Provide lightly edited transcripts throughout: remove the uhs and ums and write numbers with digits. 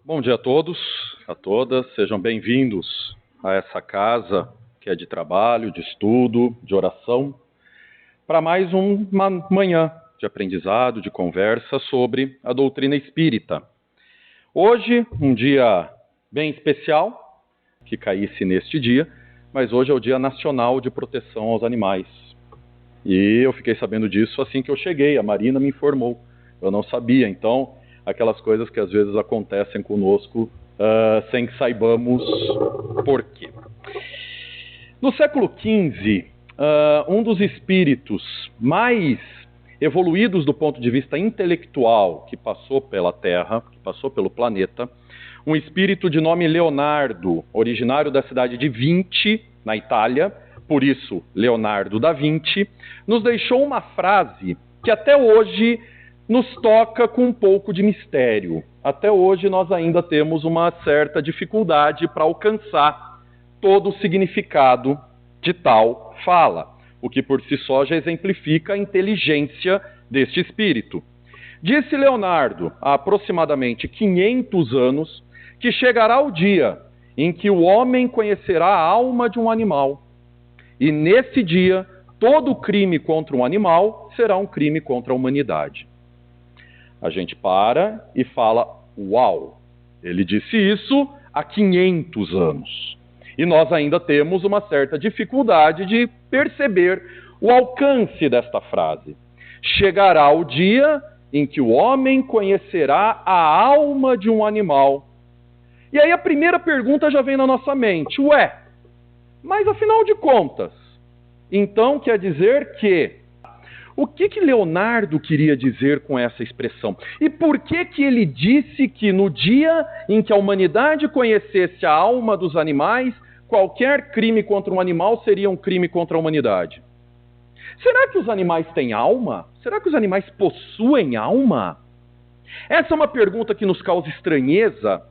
Bom dia a todos, a todas, sejam bem-vindos a essa casa que é de trabalho, de estudo, de oração, para mais uma manhã de aprendizado, de conversa sobre a doutrina espírita. Hoje, um dia bem especial, que caísse neste dia, mas hoje é o Dia Nacional de Proteção aos Animais. E eu fiquei sabendo disso assim que eu cheguei, a Marina me informou, eu não sabia, então aquelas coisas que às vezes acontecem conosco sem que saibamos por quê. No século XV, um dos espíritos mais evoluídos do ponto de vista intelectual que passou pela Terra, que passou pelo planeta, um espírito de nome Leonardo, originário da cidade de Vinci, na Itália, por isso Leonardo da Vinci, nos deixou uma frase que até hoje nos toca com um pouco de mistério. Até hoje nós ainda temos uma certa dificuldade para alcançar todo o significado de tal fala, o que por si só já exemplifica a inteligência deste espírito. Disse Leonardo, há aproximadamente 500 anos, que chegará o dia em que o homem conhecerá a alma de um animal. E nesse dia, todo crime contra um animal será um crime contra a humanidade. A gente para e fala, uau, ele disse isso há 500 anos. E nós ainda temos uma certa dificuldade de perceber o alcance desta frase. Chegará o dia em que o homem conhecerá a alma de um animal. E aí a primeira pergunta já vem na nossa mente, mas afinal de contas, então quer dizer que o que Leonardo queria dizer com essa expressão? E por que ele disse que no dia em que a humanidade conhecesse a alma dos animais, qualquer crime contra um animal seria um crime contra a humanidade? Será que os animais têm alma? Será que os animais possuem alma? Essa é uma pergunta que nos causa estranheza,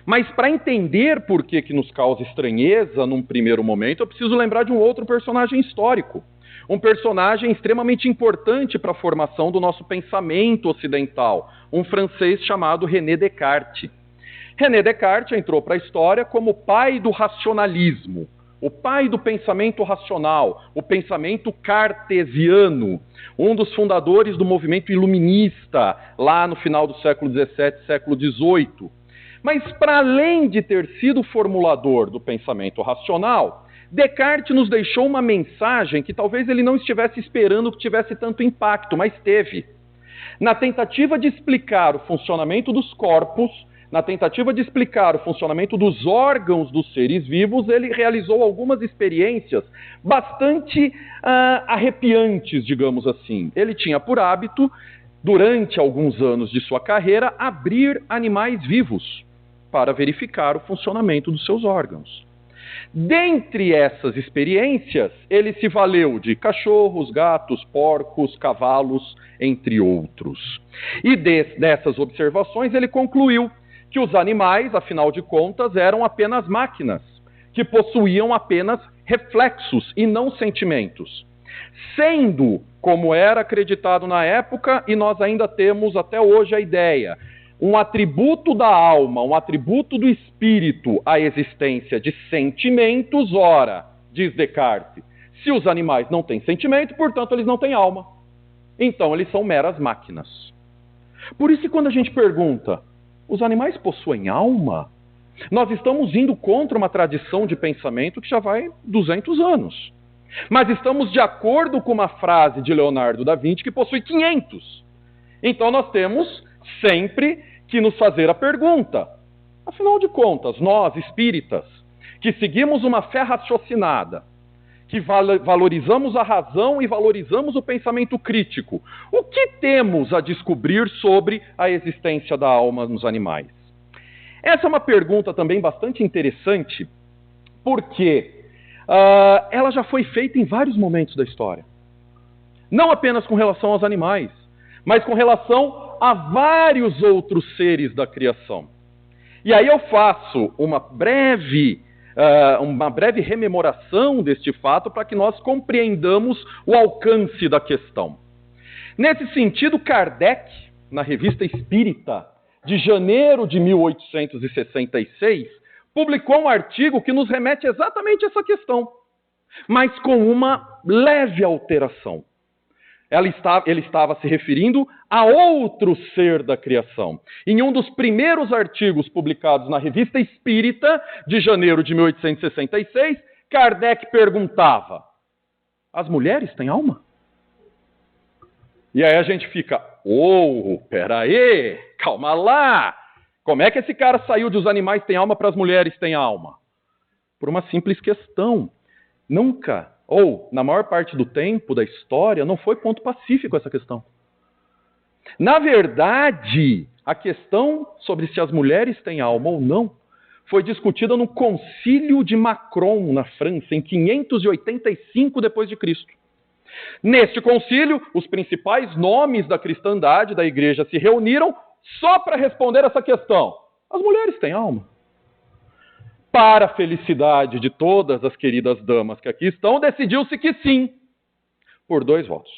mas para entender por que nos causa estranheza num primeiro momento, eu preciso lembrar de um outro personagem histórico. Um personagem extremamente importante para a formação do nosso pensamento ocidental, um francês chamado René Descartes. René Descartes entrou para a história como o pai do racionalismo, o pai do pensamento racional, o pensamento cartesiano, um dos fundadores do movimento iluminista, lá no final do século XVII, século XVIII. Mas para além de ter sido formulador do pensamento racional, Descartes nos deixou uma mensagem que talvez ele não estivesse esperando que tivesse tanto impacto, mas teve. Na tentativa de explicar o funcionamento dos corpos, na tentativa de explicar o funcionamento dos órgãos dos seres vivos, ele realizou algumas experiências bastante arrepiantes, digamos assim. Ele tinha por hábito, durante alguns anos de sua carreira, abrir animais vivos para verificar o funcionamento dos seus órgãos. Dentre essas experiências, ele se valeu de cachorros, gatos, porcos, cavalos, entre outros. E dessas observações ele concluiu que os animais, afinal de contas, eram apenas máquinas, que possuíam apenas reflexos e não sentimentos. Sendo, como era acreditado na época, e nós ainda temos até hoje a ideia, um atributo da alma, um atributo do espírito, a existência de sentimentos, ora, diz Descartes, se os animais não têm sentimento, portanto eles não têm alma. Então eles são meras máquinas. Por isso que quando a gente pergunta, os animais possuem alma? Nós estamos indo contra uma tradição de pensamento que já vai 200 anos. Mas estamos de acordo com uma frase de Leonardo da Vinci que possui 500. Então nós temos sempre que nos fazer a pergunta, afinal de contas, nós espíritas, que seguimos uma fé raciocinada, que valorizamos a razão e valorizamos o pensamento crítico, o que temos a descobrir sobre a existência da alma nos animais? Essa é uma pergunta também bastante interessante, porque ela já foi feita em vários momentos da história. Não apenas com relação aos animais, mas com relação a vários outros seres da criação. E aí eu faço uma breve rememoração deste fato para que nós compreendamos o alcance da questão. Nesse sentido, Kardec, na Revista Espírita, de janeiro de 1866, publicou um artigo que nos remete exatamente a essa questão, mas com uma leve alteração. Ele estava se referindo a outro ser da criação. Em um dos primeiros artigos publicados na Revista Espírita, de janeiro de 1866, Kardec perguntava: as mulheres têm alma? E aí a gente fica: peraí, calma lá. Como é que esse cara saiu de os animais têm alma para as mulheres têm alma? Por uma simples questão. Nunca, ou na maior parte do tempo da história, não foi ponto pacífico essa questão. Na verdade, a questão sobre se as mulheres têm alma ou não foi discutida no Concílio de Macron, na França, em 585 d.C. Neste concílio, os principais nomes da cristandade, da igreja, se reuniram só para responder essa questão: as mulheres têm alma? Para a felicidade de todas as queridas damas que aqui estão, decidiu-se que sim, por 2 votos.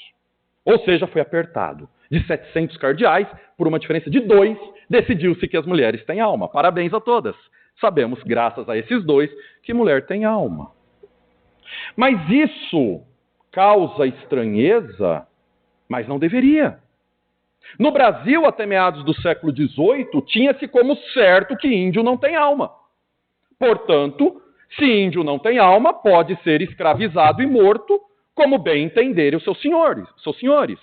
Ou seja, foi apertado. De 700 cardeais, por uma diferença de 2, decidiu-se que as mulheres têm alma. Parabéns a todas. Sabemos, graças a esses 2, que mulher tem alma. Mas isso causa estranheza, mas não deveria. No Brasil, até meados do século XVIII, tinha-se como certo que índio não tem alma. Portanto, se índio não tem alma, pode ser escravizado e morto, como bem entenderem os seus senhores.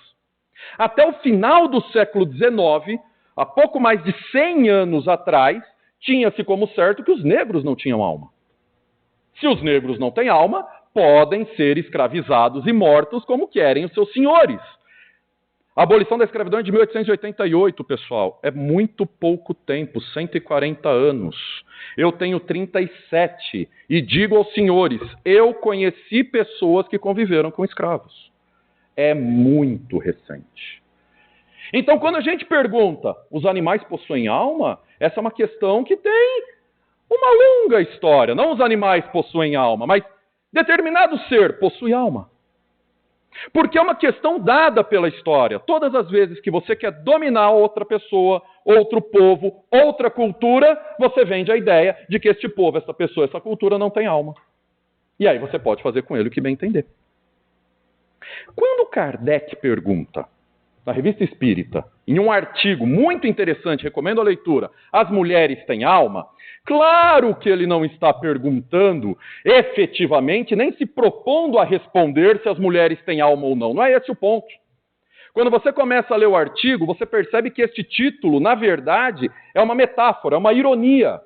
Até o final do século XIX, há pouco mais de 100 anos atrás, tinha-se como certo que os negros não tinham alma. Se os negros não têm alma, podem ser escravizados e mortos como querem os seus senhores. A abolição da escravidão é de 1888, pessoal. É muito pouco tempo, 140 anos. Eu tenho 37 e digo aos senhores, eu conheci pessoas que conviveram com escravos. É muito recente. Então, quando a gente pergunta, os animais possuem alma? Essa é uma questão que tem uma longa história. Não os animais possuem alma, mas determinado ser possui alma. Porque é uma questão dada pela história. Todas as vezes que você quer dominar outra pessoa, outro povo, outra cultura, você vende a ideia de que este povo, essa pessoa, essa cultura não tem alma. E aí você pode fazer com ele o que bem entender. Quando Kardec pergunta, na Revista Espírita, em um artigo muito interessante, recomendo a leitura, as mulheres têm alma? Claro que ele não está perguntando efetivamente, nem se propondo a responder se as mulheres têm alma ou não. Não é esse o ponto. Quando você começa a ler o artigo, você percebe que este título, na verdade, é uma metáfora, é uma ironia,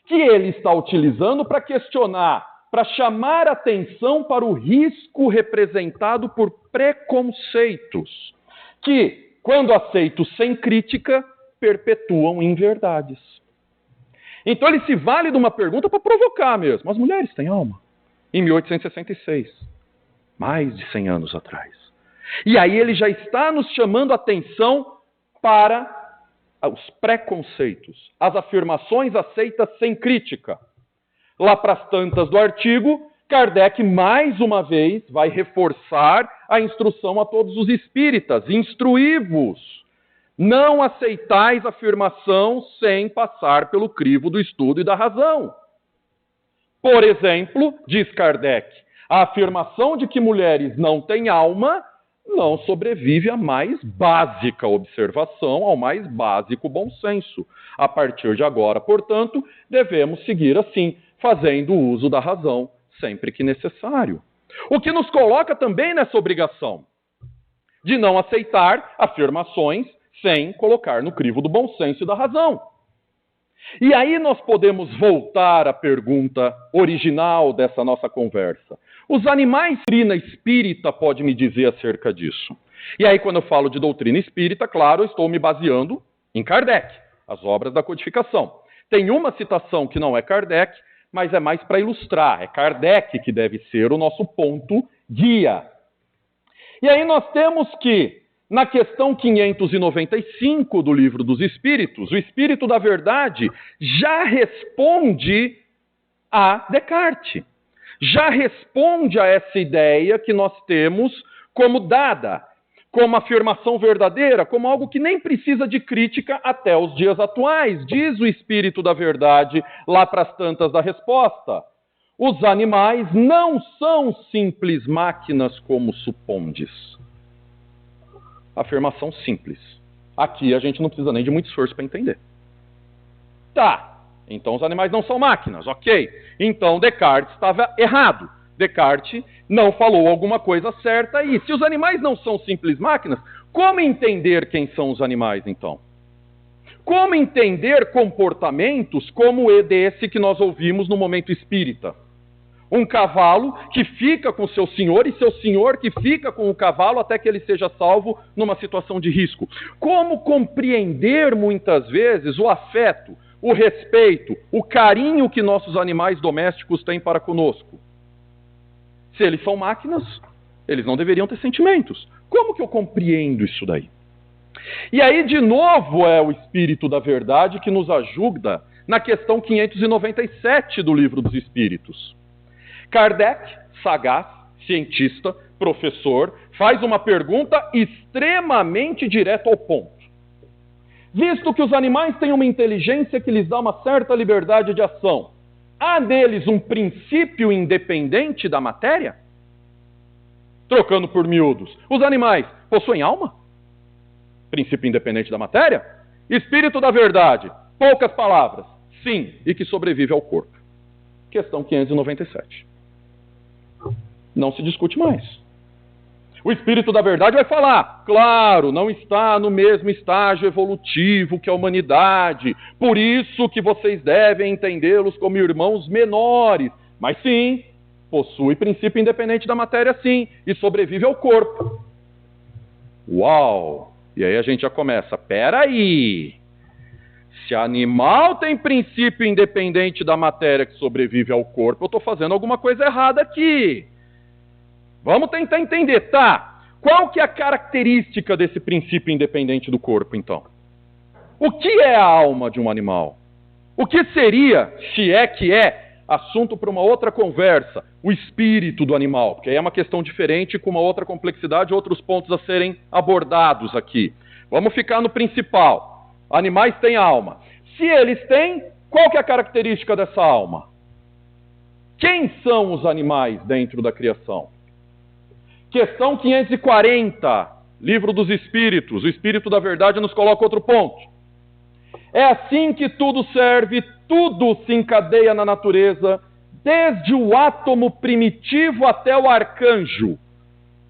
que ele está utilizando para questionar, para chamar atenção para o risco representado por preconceitos, que, quando aceitos sem crítica, perpetuam inverdades. Então ele se vale de uma pergunta para provocar mesmo. As mulheres têm alma? Em 1866, mais de 100 anos atrás. E aí ele já está nos chamando a atenção para os preconceitos, as afirmações aceitas sem crítica. Lá para as tantas do artigo, Kardec, mais uma vez, vai reforçar a instrução a todos os espíritas: instruí-vos, não aceitais afirmação sem passar pelo crivo do estudo e da razão. Por exemplo, diz Kardec, a afirmação de que mulheres não têm alma não sobrevive à mais básica observação, ao mais básico bom senso. A partir de agora, portanto, devemos seguir assim, fazendo uso da razão sempre que necessário. O que nos coloca também nessa obrigação de não aceitar afirmações sem colocar no crivo do bom senso e da razão. E aí nós podemos voltar à pergunta original dessa nossa conversa. Os animais, doutrina espírita pode me dizer acerca disso? E aí quando eu falo de doutrina espírita, claro, eu estou me baseando em Kardec, as obras da codificação. Tem uma citação que não é Kardec, mas é mais para ilustrar. É Kardec que deve ser o nosso ponto guia. E aí nós temos que, na questão 595 do Livro dos Espíritos, o Espírito da Verdade já responde a Descartes. Já responde a essa ideia que nós temos como dada. como afirmação verdadeira, como algo que nem precisa de crítica até os dias atuais. Diz o Espírito da Verdade lá para as tantas da resposta. Os animais não são simples máquinas como supondes. Afirmação simples. Aqui a gente não precisa nem de muito esforço para entender. Tá, então os animais não são máquinas, ok. Então Descartes estava errado. Descartes não falou alguma coisa certa aí. Se os animais não são simples máquinas, como entender quem são os animais então? Como entender comportamentos como desse que nós ouvimos no momento espírita? Um cavalo que fica com seu senhor e seu senhor que fica com o cavalo até que ele seja salvo numa situação de risco. Como compreender muitas vezes o afeto, o respeito, o carinho que nossos animais domésticos têm para conosco? Se eles são máquinas, eles não deveriam ter sentimentos. Como que eu compreendo isso daí? E aí, de novo, é o Espírito da Verdade que nos ajuda na questão 597 do Livro dos Espíritos. Kardec, sagaz, cientista, professor, faz uma pergunta extremamente direta ao ponto. Visto que os animais têm uma inteligência que lhes dá uma certa liberdade de ação, há neles um princípio independente da matéria? Trocando por miúdos, os animais possuem alma? Princípio independente da matéria? Espírito da Verdade, poucas palavras, sim, e que sobrevive ao corpo. Questão 597. Não se discute mais. O Espírito da Verdade vai falar, claro, não está no mesmo estágio evolutivo que a humanidade, por isso que vocês devem entendê-los como irmãos menores, mas sim, possui princípio independente da matéria sim, e sobrevive ao corpo. Uau! E aí a gente já começa, peraí, se animal tem princípio independente da matéria que sobrevive ao corpo, eu estou fazendo alguma coisa errada aqui. Vamos tentar entender, tá? Qual que é a característica desse princípio independente do corpo, então? O que é a alma de um animal? O que seria, se é que é, assunto para uma outra conversa, o espírito do animal? Porque aí é uma questão diferente, com uma outra complexidade, outros pontos a serem abordados aqui. Vamos ficar no principal. Animais têm alma. Se eles têm, qual que é a característica dessa alma? Quem são os animais dentro da criação? Questão 540, Livro dos Espíritos. O Espírito da Verdade nos coloca outro ponto. É assim que tudo serve, tudo se encadeia na natureza, desde o átomo primitivo até o arcanjo.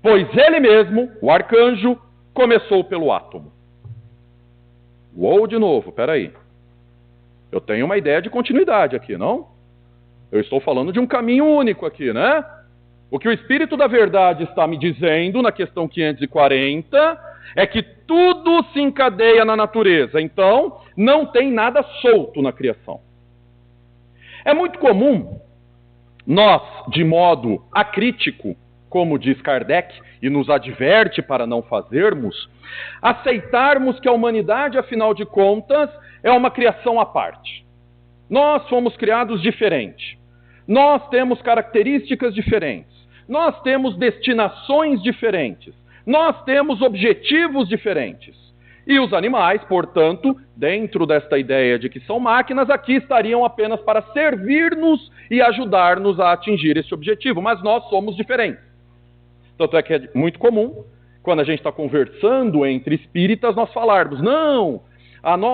Pois ele mesmo, o arcanjo, começou pelo átomo. Uou, de novo, peraí. Eu tenho uma ideia de continuidade aqui, não? Eu estou falando de um caminho único aqui, né? O que o Espírito da Verdade está me dizendo na questão 540 é que tudo se encadeia na natureza, então não tem nada solto na criação. É muito comum nós, de modo acrítico, como diz Kardec, e nos adverte para não fazermos, aceitarmos que a humanidade, afinal de contas, é uma criação à parte. Nós fomos criados diferente. Nós temos características diferentes. Nós temos destinações diferentes. Nós temos objetivos diferentes. E os animais, portanto, dentro desta ideia de que são máquinas, aqui estariam apenas para servir-nos e ajudar-nos a atingir esse objetivo. Mas nós somos diferentes. Tanto é que é muito comum, quando a gente está conversando entre espíritas, nós falarmos, não,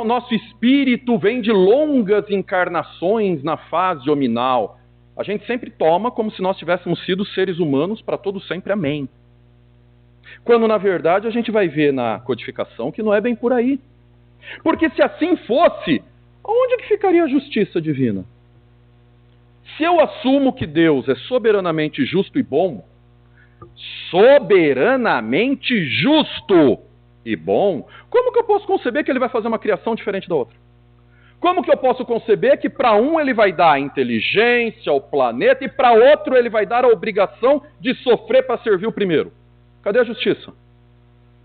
nosso espírito vem de longas encarnações na fase hominal. A gente sempre toma como se nós tivéssemos sido seres humanos para todo sempre, amém. Quando, na verdade, a gente vai ver na codificação que não é bem por aí. Porque se assim fosse, onde que ficaria a justiça divina? Se eu assumo que Deus é soberanamente justo e bom, soberanamente justo e bom, como que eu posso conceber que ele vai fazer uma criação diferente da outra? Como que eu posso conceber que para um ele vai dar a inteligência, o planeta, e para outro ele vai dar a obrigação de sofrer para servir o primeiro? Cadê a justiça?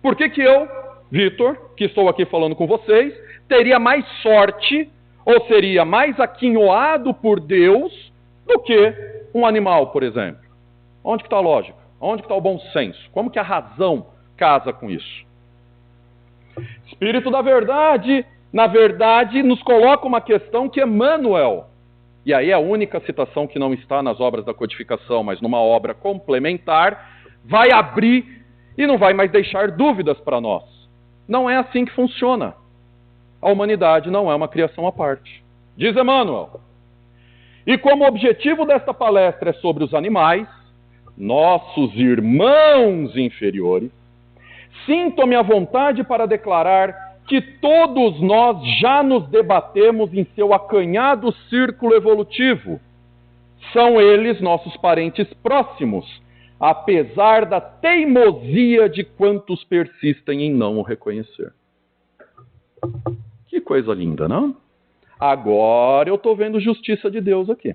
Por que que eu, Vitor, que estou aqui falando com vocês, teria mais sorte ou seria mais aquinhoado por Deus do que um animal, por exemplo? Onde que está a lógica? Onde que está o bom senso? Como que a razão casa com isso. Espírito da verdade, na verdade, nos coloca uma questão que Emmanuel, e aí é a única citação que não está nas obras da codificação, mas numa obra complementar, vai abrir e não vai mais deixar dúvidas para nós. Não é assim que funciona. A humanidade não é uma criação à parte. Diz Emmanuel. E como o objetivo desta palestra é sobre os animais, nossos irmãos inferiores, sinto-me à vontade para declarar que todos nós já nos debatemos em seu acanhado círculo evolutivo. São eles nossos parentes próximos, apesar da teimosia de quantos persistem em não o reconhecer. Que coisa linda, não? Agora eu estou vendo justiça de Deus aqui.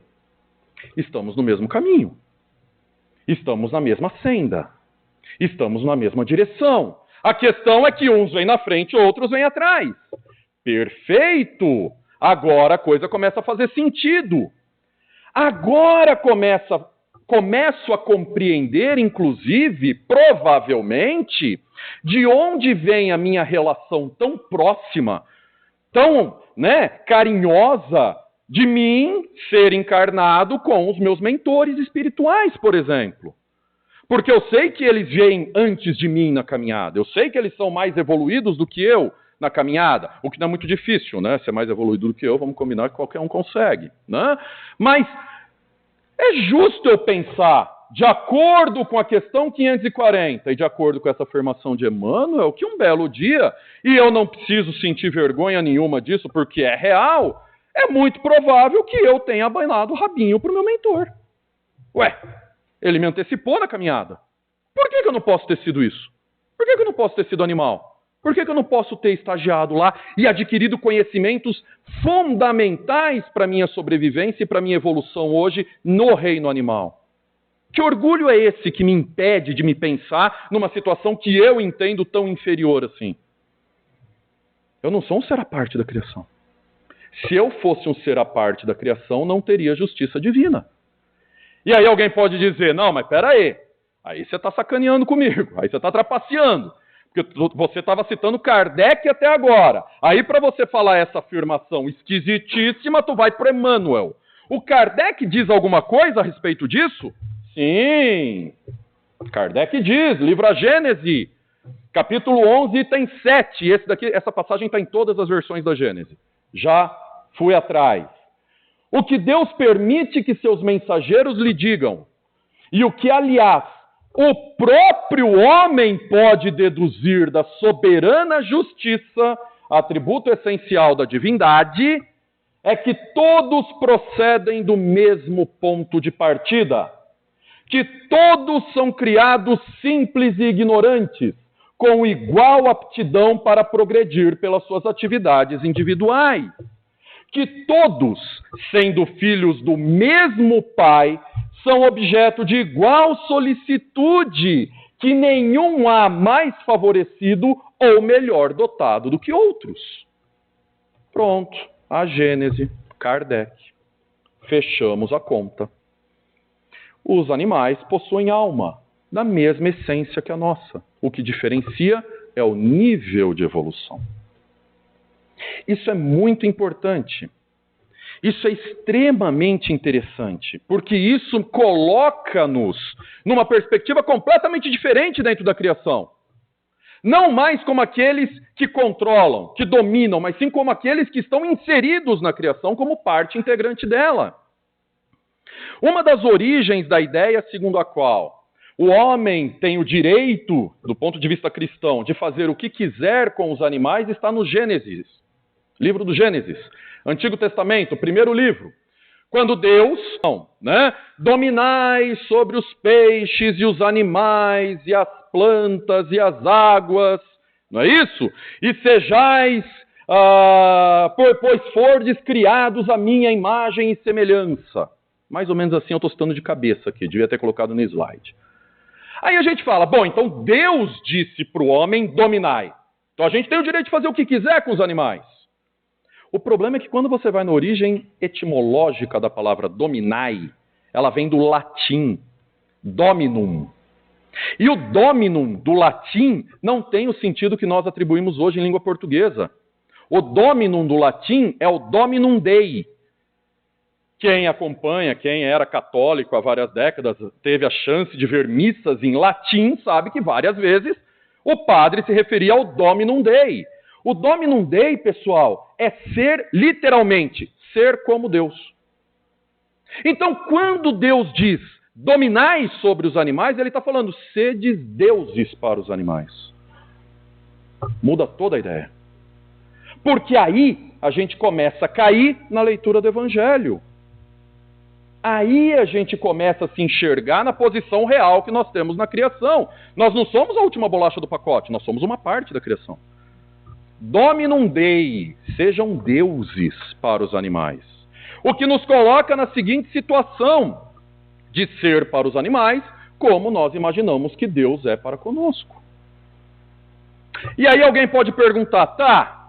Estamos no mesmo caminho. Estamos na mesma senda. Estamos na mesma direção. A questão é que uns vêm na frente, outros vêm atrás. Perfeito! Agora a coisa começa a fazer sentido. Agora começo a compreender, inclusive, provavelmente, de onde vem a minha relação tão próxima, tão, carinhosa, de mim ser encarnado com os meus mentores espirituais, por exemplo. Porque eu sei que eles vêm antes de mim na caminhada. Eu sei que eles são mais evoluídos do que eu na caminhada. O que não é muito difícil, né? Ser mais evoluído do que eu, vamos combinar que qualquer um consegue, né? Mas é justo eu pensar, de acordo com a questão 540 e de acordo com essa afirmação de Emmanuel, que um belo dia, e eu não preciso sentir vergonha nenhuma disso porque é real, é muito provável que eu tenha abanado o rabinho para o meu mentor. Ué, ele me antecipou na caminhada. Por que eu não posso ter sido isso? Por que eu não posso ter sido animal? Por que eu não posso ter estagiado lá e adquirido conhecimentos fundamentais para a minha sobrevivência e para a minha evolução hoje no reino animal? Que orgulho é esse que me impede de me pensar numa situação que eu entendo tão inferior assim? Eu não sou um ser à parte da criação. Se eu fosse um ser à parte da criação, não teria justiça divina. E aí alguém pode dizer, não, mas peraí, aí você está sacaneando comigo, aí você está trapaceando, porque você estava citando Kardec até agora. Aí para você falar essa afirmação esquisitíssima, tu vai para Emmanuel. O Kardec diz alguma coisa a respeito disso? Sim, Kardec diz, livro A Gênese, capítulo 11, item 7. Essa passagem está em todas as versões da Gênese. Já fui atrás. O que Deus permite que seus mensageiros lhe digam, e o que, aliás, o próprio homem pode deduzir da soberana justiça, atributo essencial da divindade, é que todos procedem do mesmo ponto de partida, que todos são criados simples e ignorantes, com igual aptidão para progredir pelas suas atividades individuais. Que todos, sendo filhos do mesmo Pai, são objeto de igual solicitude, que nenhum há mais favorecido ou melhor dotado do que outros. Pronto, a Gênese, Kardec. Fechamos a conta. Os animais possuem alma, da mesma essência que a nossa. O que diferencia é o nível de evolução. Isso é muito importante. Isso é extremamente interessante, porque isso coloca-nos numa perspectiva completamente diferente dentro da criação. Não mais como aqueles que controlam, que dominam, mas sim como aqueles que estão inseridos na criação como parte integrante dela. Uma das origens da ideia segundo a qual o homem tem o direito, do ponto de vista cristão, de fazer o que quiser com os animais está no Gênesis. Livro do Gênesis, Antigo Testamento, primeiro livro. Quando Deus, dominai sobre os peixes e os animais e as plantas e as águas, não é isso? E sejais, pois fordes criados à minha imagem e semelhança. Mais ou menos assim eu estou citando de cabeça aqui, devia ter colocado no slide. Aí a gente fala, bom, então Deus disse para o homem, dominai. Então a gente tem o direito de fazer o que quiser com os animais. O problema é que quando você vai na origem etimológica da palavra dominai, ela vem do latim, dominum. E o dominum do latim não tem o sentido que nós atribuímos hoje em língua portuguesa. O dominum do latim é o dominum Dei. Quem acompanha, quem era católico há várias décadas, teve a chance de ver missas em latim, sabe que várias vezes o padre se referia ao dominum Dei. O dominum Dei, pessoal, é ser, literalmente, ser como Deus. Então, quando Deus diz, dominai sobre os animais, ele está falando, sedes deuses para os animais. Muda toda a ideia. Porque aí a gente começa a cair na leitura do Evangelho. Aí a gente começa a se enxergar na posição real que nós temos na criação. Nós não somos a última bolacha do pacote, nós somos uma parte da criação. Dominum Dei, sejam deuses para os animais. O que nos coloca na seguinte situação, de ser para os animais, como nós imaginamos que Deus é para conosco. E aí alguém pode perguntar, tá,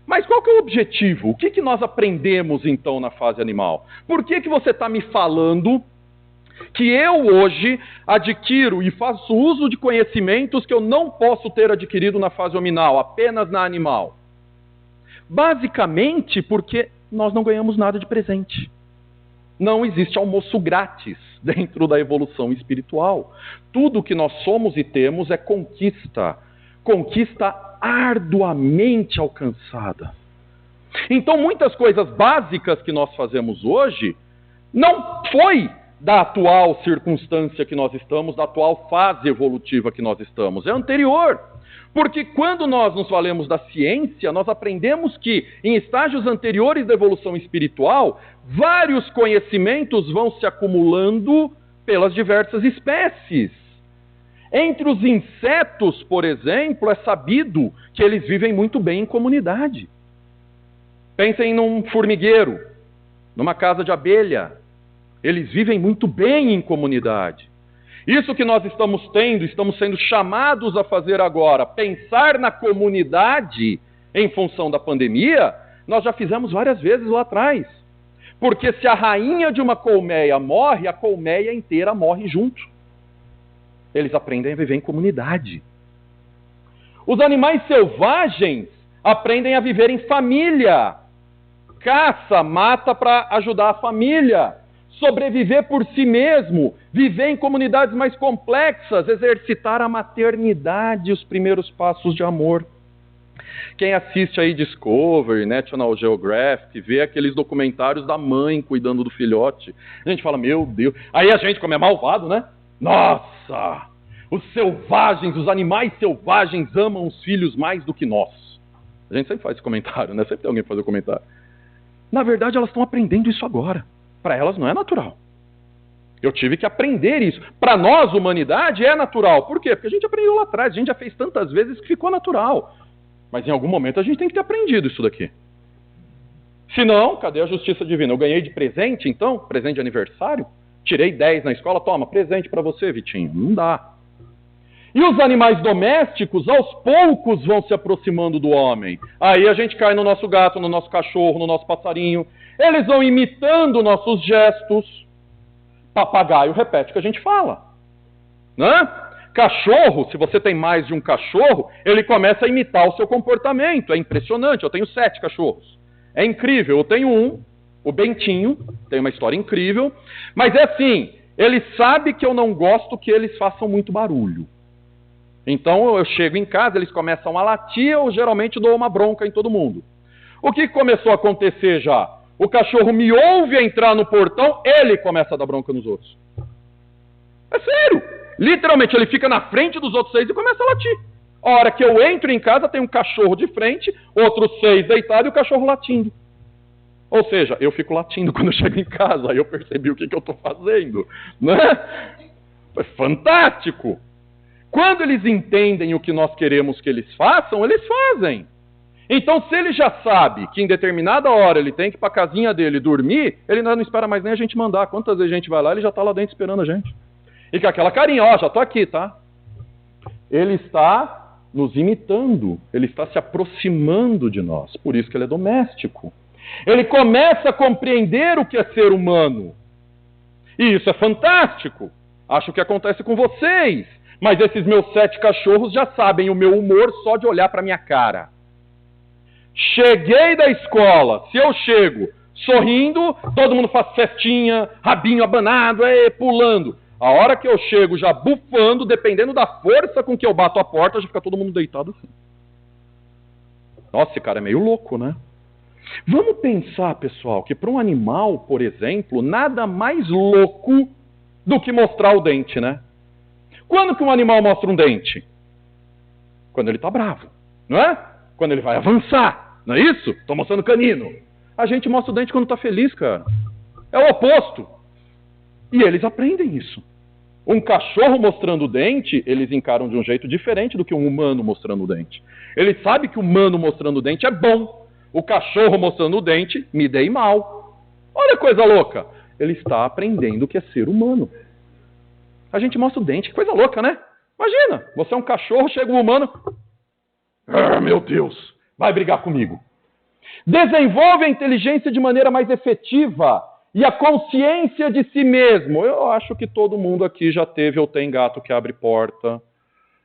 mas qual que é o objetivo? O que nós aprendemos então na fase animal? Por que você está me falando que eu hoje adquiro e faço uso de conhecimentos que eu não posso ter adquirido na fase hominal, apenas na animal? Basicamente porque nós não ganhamos nada de presente. Não existe almoço grátis dentro da evolução espiritual. Tudo que nós somos e temos é conquista. Conquista arduamente alcançada. Então, muitas coisas básicas que nós fazemos hoje não foi da atual circunstância que nós estamos, da atual fase evolutiva que nós estamos. É anterior. Porque quando nós nos valemos da ciência, nós aprendemos que, em estágios anteriores da evolução espiritual, vários conhecimentos vão se acumulando pelas diversas espécies. Entre os insetos, por exemplo, é sabido que eles vivem muito bem em comunidade. Pensem num formigueiro, numa casa de abelha. Eles vivem muito bem em comunidade. Isso que nós estamos sendo chamados a fazer agora, pensar na comunidade em função da pandemia, nós já fizemos várias vezes lá atrás. Porque se a rainha de uma colmeia morre, a colmeia inteira morre junto. Eles aprendem a viver em comunidade. Os animais selvagens aprendem a viver em família. Caça, mata para ajudar a família. Sobreviver por si mesmo. Viver em comunidades mais complexas. Exercitar a maternidade e os primeiros passos de amor. Quem assiste aí Discovery, National Geographic, vê aqueles documentários da mãe cuidando do filhote. A gente fala, meu Deus. Aí a gente, como é malvado, né? Nossa! Os selvagens, os animais selvagens amam os filhos mais do que nós. A gente sempre faz esse comentário, né? Sempre tem alguém que faz o comentário. Na verdade, elas estão aprendendo isso agora. Para elas não é natural. Eu tive que aprender isso. Para nós, humanidade, é natural. Por quê? Porque a gente aprendeu lá atrás. A gente já fez tantas vezes que ficou natural. Mas em algum momento a gente tem que ter aprendido isso daqui. Se não, cadê a justiça divina? Eu ganhei de presente, então? Presente de aniversário? Tirei 10 na escola, toma, presente para você, Vitinho. Não dá. E os animais domésticos, aos poucos, vão se aproximando do homem. Aí a gente cai no nosso gato, no nosso cachorro, no nosso passarinho. Eles vão imitando nossos gestos. Papagaio repete o que a gente fala. Né? Cachorro, se você tem mais de um cachorro, ele começa a imitar o seu comportamento. É impressionante. Eu tenho 7 cachorros. É incrível. Eu tenho um, o Bentinho, tem uma história incrível. Mas é assim, ele sabe que eu não gosto que eles façam muito barulho. Então eu chego em casa, eles começam a latir, eu geralmente dou uma bronca em todo mundo. O que começou a acontecer já? O cachorro me ouve entrar no portão, ele começa a dar bronca nos outros. É sério! Literalmente, ele fica na frente dos outros 6 e começa a latir. A hora que eu entro em casa, tem um cachorro de frente, outros 6 deitados e o cachorro latindo. Ou seja, eu fico latindo quando eu chego em casa, aí eu percebi o que eu estou fazendo. Né? É fantástico! Quando eles entendem o que nós queremos que eles façam, eles fazem. Então, se ele já sabe que em determinada hora ele tem que ir para a casinha dele dormir, ele não espera mais nem a gente mandar. Quantas vezes a gente vai lá, ele já está lá dentro esperando a gente. E com aquela carinha, ó, já estou aqui, tá? Ele está nos imitando, ele está se aproximando de nós. Por isso que ele é doméstico. Ele começa a compreender o que é ser humano. E isso é fantástico. Acho que acontece com vocês. Mas esses meus 7 cachorros já sabem o meu humor só de olhar para minha cara. Cheguei da escola, se eu chego sorrindo, todo mundo faz festinha, rabinho abanado, pulando. A hora que eu chego já bufando, dependendo da força com que eu bato a porta, já fica todo mundo deitado assim. Nossa, esse cara é meio louco, né? Vamos pensar, pessoal, que para um animal, por exemplo, nada mais louco do que mostrar o dente, né? Quando que um animal mostra um dente? Quando ele está bravo, não é? Quando ele vai avançar, não é isso? Estou mostrando canino. A gente mostra o dente quando está feliz, cara. É o oposto. E eles aprendem isso. Um cachorro mostrando o dente, eles encaram de um jeito diferente do que um humano mostrando o dente. Ele sabe que o humano mostrando o dente é bom. O cachorro mostrando o dente, me dei mal. Olha que coisa louca. Ele está aprendendo o que é ser humano. A gente mostra o dente, que coisa louca, né? Imagina, você é um cachorro, chega um humano... Ah, meu Deus, vai brigar comigo. Desenvolve a inteligência de maneira mais efetiva e a consciência de si mesmo. Eu acho que todo mundo aqui já teve ou tem gato que abre porta,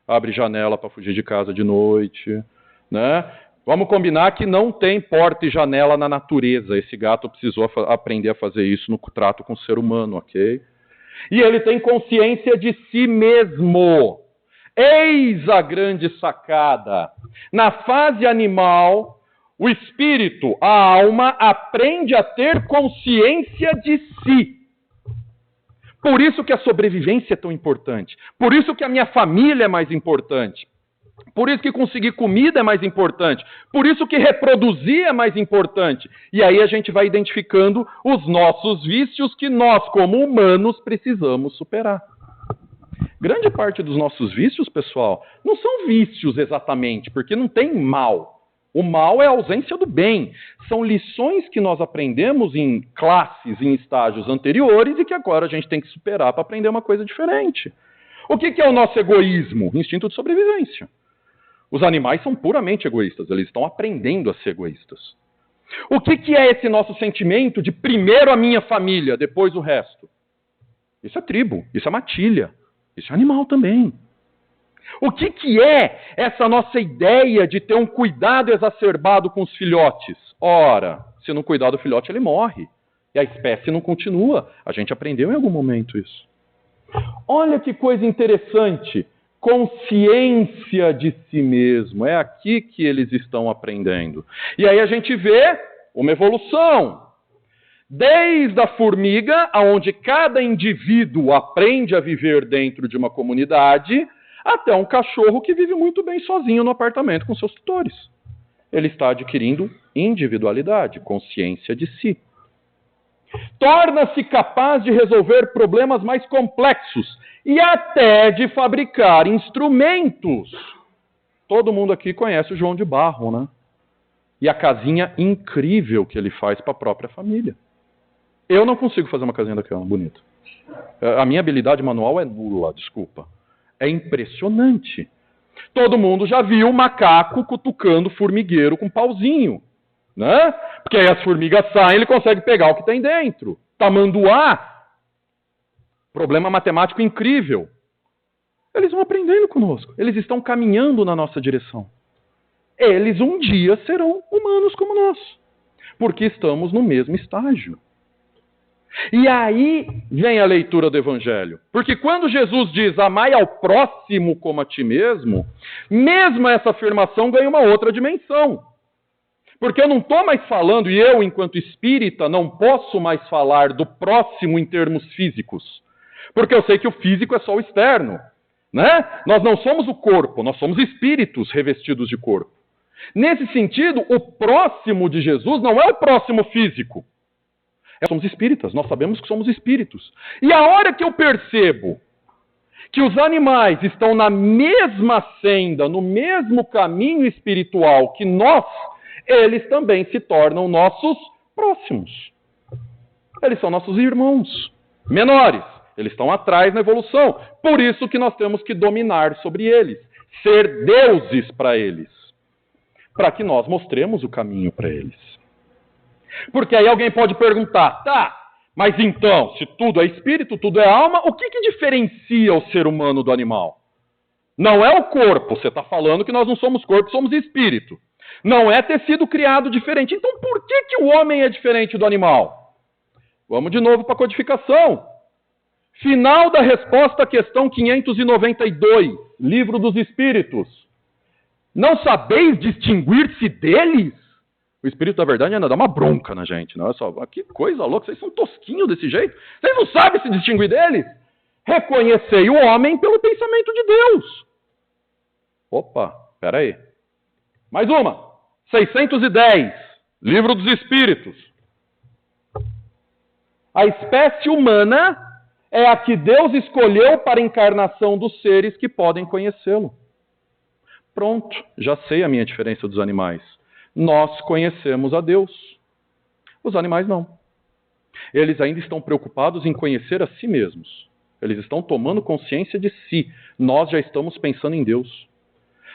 abre janela para fugir de casa de noite, né? Vamos combinar que não tem porta e janela na natureza. Esse gato precisou aprender a fazer isso no trato com o ser humano, ok? E ele tem consciência de si mesmo. Eis a grande sacada. Na fase animal, o espírito, a alma, aprende a ter consciência de si. Por isso que a sobrevivência é tão importante. Por isso que a minha família é mais importante. Por isso que conseguir comida é mais importante. Por isso que reproduzir é mais importante. E aí a gente vai identificando os nossos vícios que nós, como humanos, precisamos superar. Grande parte dos nossos vícios, pessoal, não são vícios exatamente, porque não tem mal. O mal é a ausência do bem. São lições que nós aprendemos em classes, em estágios anteriores e que agora a gente tem que superar para aprender uma coisa diferente. O que é o nosso egoísmo? Instinto de sobrevivência. Os animais são puramente egoístas, eles estão aprendendo a ser egoístas. O que é esse nosso sentimento de primeiro a minha família, depois o resto? Isso é tribo, isso é matilha, isso é animal também. O que é essa nossa ideia de ter um cuidado exacerbado com os filhotes? Ora, se não cuidar do filhote, ele morre. E a espécie não continua. A gente aprendeu em algum momento isso. Olha que coisa interessante. Consciência de si mesmo. É aqui que eles estão aprendendo. E aí a gente vê uma evolução. Desde a formiga, onde cada indivíduo aprende a viver dentro de uma comunidade, até um cachorro que vive muito bem sozinho no apartamento com seus tutores. Ele está adquirindo individualidade, consciência de si. Torna-se capaz de resolver problemas mais complexos e até de fabricar instrumentos. Todo mundo aqui conhece o João de Barro, né? E a casinha incrível que ele faz para a própria família. Eu não consigo fazer uma casinha daquela bonita. A minha habilidade manual é nula, desculpa. É impressionante. Todo mundo já viu macaco cutucando formigueiro com pauzinho, né? Porque aí as formigas saem, ele consegue pegar o que tem dentro. Tamanduá, problema matemático incrível. Eles vão aprendendo conosco. Eles estão caminhando na nossa direção. Eles um dia serão humanos como nós. Porque estamos no mesmo estágio. E aí vem a leitura do Evangelho. Porque quando Jesus diz amai ao próximo como a ti mesmo, mesmo essa afirmação ganha uma outra dimensão. Porque eu não estou mais falando, e eu, enquanto espírita, não posso mais falar do próximo em termos físicos. Porque eu sei que o físico é só o externo. Né? Nós não somos o corpo, nós somos espíritos revestidos de corpo. Nesse sentido, o próximo de Jesus não é o próximo físico. Somos espíritas, nós sabemos que somos espíritos. E a hora que eu percebo que os animais estão na mesma senda, no mesmo caminho espiritual que nós, eles também se tornam nossos próximos. Eles são nossos irmãos menores. Eles estão atrás na evolução. Por isso que nós temos que dominar sobre eles, ser deuses para eles, para que nós mostremos o caminho para eles. Porque aí alguém pode perguntar, tá, mas então, se tudo é espírito, tudo é alma, o que diferencia o ser humano do animal? Não é o corpo. Você está falando que nós não somos corpo, somos espírito. Não é ter sido criado diferente. Então por que o homem é diferente do animal? Vamos de novo para a codificação. Final da resposta à questão 592, Livro dos Espíritos. Não sabeis distinguir-se deles? O Espírito da Verdade ainda dá uma bronca na gente. Não é só, que coisa louca, vocês são tosquinhos desse jeito? Vocês não sabem se distinguir deles? Reconhecei o homem pelo pensamento de Deus. Opa, espera aí. Mais uma. 610, Livro dos Espíritos. A espécie humana é a que Deus escolheu para a encarnação dos seres que podem conhecê-lo. Pronto, já sei a minha diferença dos animais. Nós conhecemos a Deus. Os animais não. Eles ainda estão preocupados em conhecer a si mesmos. Eles estão tomando consciência de si. Nós já estamos pensando em Deus.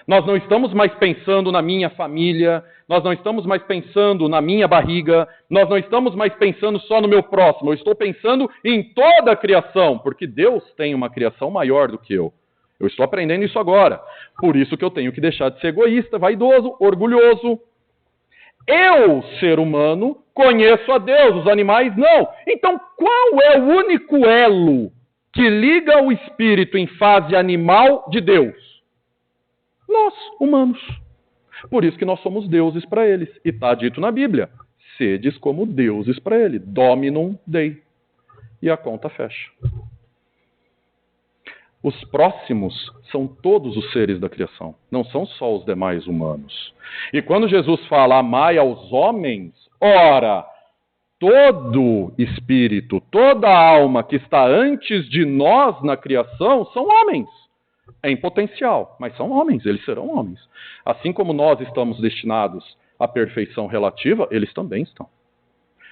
Nós não estamos mais pensando na minha família, nós não estamos mais pensando na minha barriga, nós não estamos mais pensando só no meu próximo, eu estou pensando em toda a criação, porque Deus tem uma criação maior do que eu. Eu estou aprendendo isso agora. Por isso que eu tenho que deixar de ser egoísta, vaidoso, orgulhoso. Eu, ser humano, conheço a Deus, os animais não. Então, qual é o único elo que liga o espírito em fase animal de Deus? Nós, humanos. Por isso que nós somos deuses para eles. E está dito na Bíblia, sedes como deuses para ele. Dominum Dei. E a conta fecha. Os próximos são todos os seres da criação, não são só os demais humanos. E quando Jesus fala, amai aos homens, ora, todo espírito, toda alma que está antes de nós na criação são homens. É em potencial, mas são homens, eles serão homens. Assim como nós estamos destinados à perfeição relativa, eles também estão.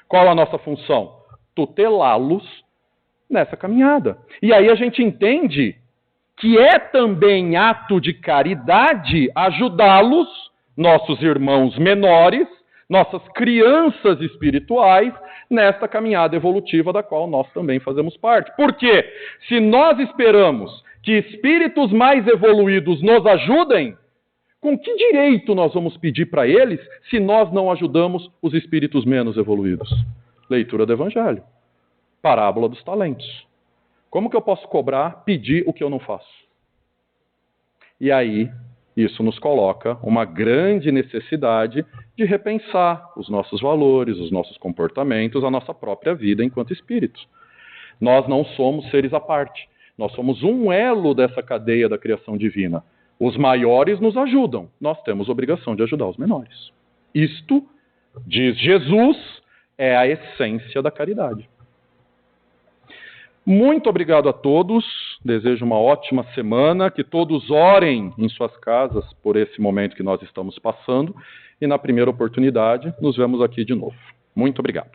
Qual a nossa função? Tutelá-los nessa caminhada. E aí a gente entende que é também ato de caridade ajudá-los, nossos irmãos menores, nossas crianças espirituais, nesta caminhada evolutiva da qual nós também fazemos parte. Por quê? Se nós esperamos que espíritos mais evoluídos nos ajudem, com que direito nós vamos pedir para eles se nós não ajudamos os espíritos menos evoluídos? Leitura do Evangelho. Parábola dos talentos. Como que eu posso cobrar, pedir o que eu não faço? E aí, isso nos coloca uma grande necessidade de repensar os nossos valores, os nossos comportamentos, a nossa própria vida enquanto espíritos. Nós não somos seres à parte. Nós somos um elo dessa cadeia da criação divina. Os maiores nos ajudam. Nós temos obrigação de ajudar os menores. Isto, diz Jesus, é a essência da caridade. Muito obrigado a todos, desejo uma ótima semana, que todos orem em suas casas por esse momento que nós estamos passando e na primeira oportunidade nos vemos aqui de novo. Muito obrigado.